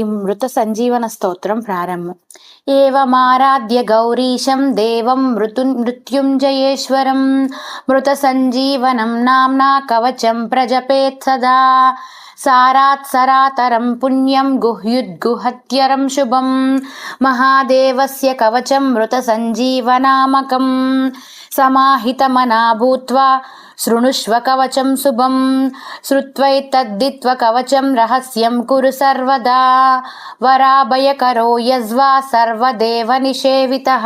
మృత సంజీవన స్తోత్రం ప్రారంభం. ఏవమారాధ్య గౌరీశం దేవం మృత్యుంజయేశ్వరం మృత సంజీవనం నామ్నా కవచం ప్రజపేత్ సదా. సారాత్ సరాతరం పుణ్యం గుహ్యుద్గుహత్యరం శుభం మహాదేవస్య కవచం మృత సంజీవనామకం. సమాహితమనా భూత్వా శృణుష్వ కవచం శుభం శ్రుత్వైతద్దిత్వ కవచం రహస్యం కురు సర్వదా. వరాభయకరో యజ్వా సర్వదేవ నిషేవితః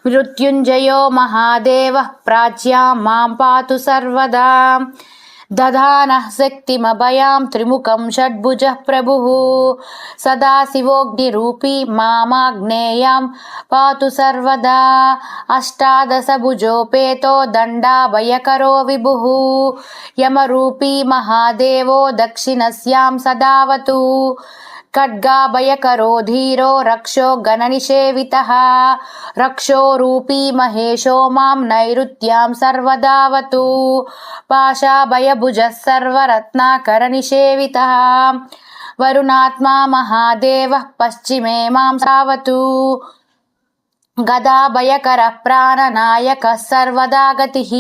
మృత్యుంజయో మహాదేవః ప్రాచ్యాం మాం పాతు సర్వదా. దధానః శక్తిమభయాం త్రిముఖం షడ్భుజః ప్రభుః సదాశివోऽగ్నిరూపీ మామాగ్నేయాం పాతు సర్వదా. అష్టాదశభుజోపేతో దండాభయకరో విభుః యమరూపీ మహాదేవో దక్షిణస్యాం సదావతు. ఖడ్గాభయకరో ధీరో రక్షో గణనిషేవితః రక్షోరూపీ మహేశో మాం నైరుత్యాం సర్వదావతు. పాశాభయభుజः సర్వరత్నాకర నిషేవితః వరుణాత్మా మహాదేవః పశ్చిమే మాం సావతు. గదాభయకర ప్రాణనాయకः సర్వదా గతిః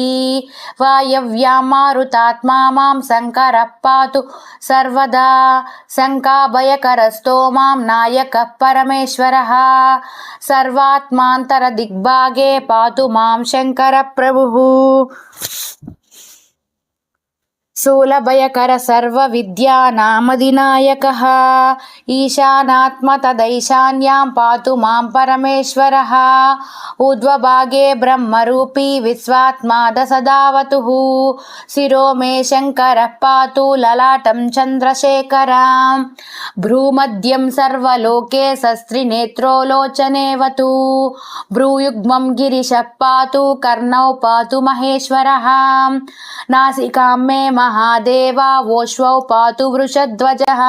వాయవ్యాం మారుతాత్మా మాం శంకరః పాతు సర్వదా. శంఖాభయకరస్తో మాం నాయకః పరమేశ్వరः సర్వాత్మాంతర దిగ్భాగే పాతు మాం శంకర ప్రభుః. శూలభయకర సర్వ విద్యానామధినాయకః ఈశానాత్మ తదైశాన్యాం పాతు మాం పరమేశ్వరः. ఊర్ధ్వభాగే బ్రహ్మరూపీ విశ్వాత్మా దశదావతుః శిరో మే శంకరః పాతు లలాటం చంద్రశేఖరం. భ్రూమధ్యం సర్వలోకే సస్త్రినేత్రో లోచనేవతు భ్రూయుగ్మం గిరిశః పాతు కర్ణౌ పాతు మహేశ్వరः. నాసికాం మే మహాదేవా ఓశ్వౌ పాతు వృషధ్వజః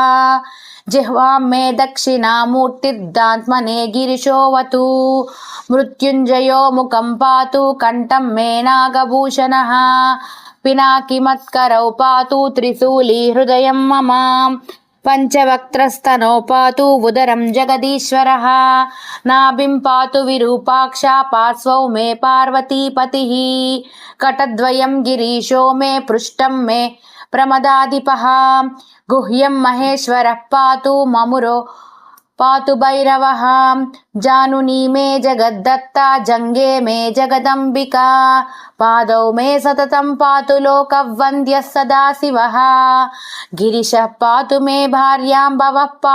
జిహ్వాం మే దక్షిణామూర్తిర్దాత్మనే గిరిశోవతు. మృత్యుంజయో ముఖం పాతు కంఠం మే నాగభూషణః పినాకిమత్కరౌ పాతు త్రిశూలీ హృదయం మమ. పంచవక్త్రస్తనౌ పాతు ఉదరం జగదీశ్వరः నాభిం పాతు విరూపాక్ష పార్శ్వౌ మే పార్వతీపతిః. కటద్వయం గిరీశో మే పృష్టం మే ప్రమదాధిపః గుహ్యం మహేశ్వరः పాతు మమురో పాతు భైరవः. జానునీ మే జగద్దత్తా జంగే మే జగదంబికా పాదౌ మే సతతం పాతు లోకవంద్యः సదాశివः. గిరిశः పాతు మే భార్యాం భవః పాతు